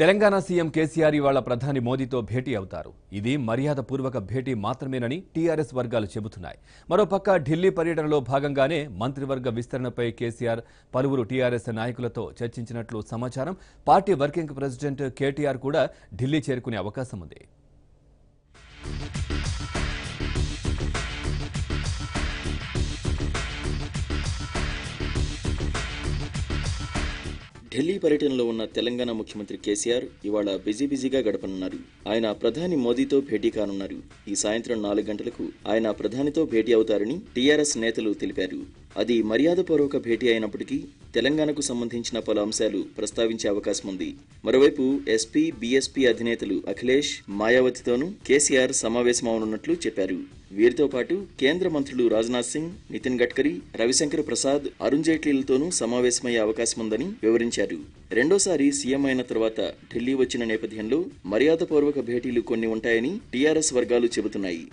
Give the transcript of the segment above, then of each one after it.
Telangana CM KCR ఇవాళ ప్రధాని మోదీతో భేటీ అవుతారు. ఇది మర్యాదపూర్వక భేటీ మాత్రమేనని టీఆర్ఎస్ వర్గాలు చెబుతున్నాయి. మరోపక్క ఢిల్లీ పర్యటనలో భాగంగానే మంత్రివర్గ విస్తరణపై కేసీఆర్ పలువురు టీఆర్ఎస్ నాయకులతో చర్చించినట్లు సమాచారం. పార్టీ వర్కింగ్ ప్రెసిడెంట్ కేటీఆర్ కూడా ఢిల్లీ చేరుకునే అవకాశం ఉంది. ఢిల్లీ పర్యటనలో ఉన్న తెలంగాణ ముఖ్యమంత్రి కేసీఆర్ ఇవాళ బిజీగా గడపనున్నారు. ఆయన ప్రధాని మోదీతో భేటీ కానున్నారు. ఈ సాయంత్రం 4 గంటలకు ఆయన ప్రధానితో భేటీ అవుతారని టీఆర్ఎస్ నేతలు తెలిపారు. అది మర్యాదపూర్వక భేటీ అయినప్పటికీ తెలంగాణకు సంబంధించిన పలు అంశాలు ప్రస్తావించే అవకాశం ఉంది. మరోవైపు ఎస్పీ, బీఎస్పీ అధినేతలు అఖిలేష్, మాయావతితోనూ కేసీఆర్ సమావేశమవనున్నట్లు చెప్పారు. వీరితో పాటు కేంద్ర మంత్రులు రాజ్నాథ్ సింగ్, నితిన్ గడ్కరీ, రవిశంకర్ ప్రసాద్, అరుణ్ జైట్లీలతోనూ సమావేశమయ్యే అవకాశం ఉందని వివరించారు. రెండోసారి సీఎం అయిన తర్వాత ఢిల్లీ వచ్చిన నేపథ్యంలో మర్యాదపూర్వక భేటీలు కొన్ని ఉంటాయని టీఆర్ఎస్ వర్గాలు చెబుతున్నాయి.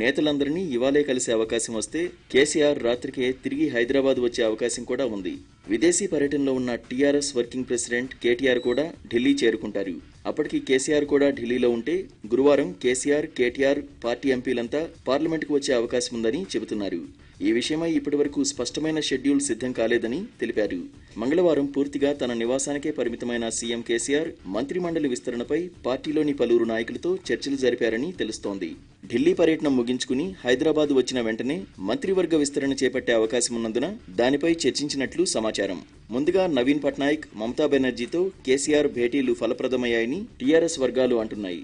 నేతలందరినీ ఇవాళే కలిసే అవకాశం వస్తే కేసీఆర్ రాత్రికే తిరిగి హైదరాబాద్ వచ్చే అవకాశం కూడా ఉంది. విదేశీ పర్యటనలో ఉన్న టీఆర్ఎస్ వర్కింగ్ ప్రెసిడెంట్ కేటీఆర్ కూడా ఢిల్లీ చేరుకుంటారు. అప్పటికి కేసీఆర్ కూడా ఢిల్లీలో ఉంటే గురువారం కేసీఆర్, కేటీఆర్ పార్టీ ఎంపీలంతా పార్లమెంటుకు వచ్చే అవకాశం ఉందని చెబుతున్నారు. ఈ విషయమై ఇప్పటివరకు స్పష్టమైన షెడ్యూల్ సిద్ధం కాలేదని తెలిపారు. మంగళవారం పూర్తిగా తన నివాసానికే పరిమితమైన సీఎం కేసీఆర్ మంత్రిమండలి విస్తరణపై పార్టీలోని పలువురు నాయకులతో చర్చలు జరిపారని తెలుస్తోంది. ఢిల్లీ పర్యటన ముగించుకుని హైదరాబాద్ వచ్చిన వెంటనే మంత్రివర్గ విస్తరణ చేపట్టే అవకాశం ఉన్నందున దానిపై చర్చించినట్లు సమాచారం. ముందుగా నవీన్ పట్నాయక్, మమతా బెనర్జీతో కేసీఆర్ భేటీలు ఫలప్రదమయ్యాయని టీఆర్ఎస్ వర్గాలు అంటున్నాయి.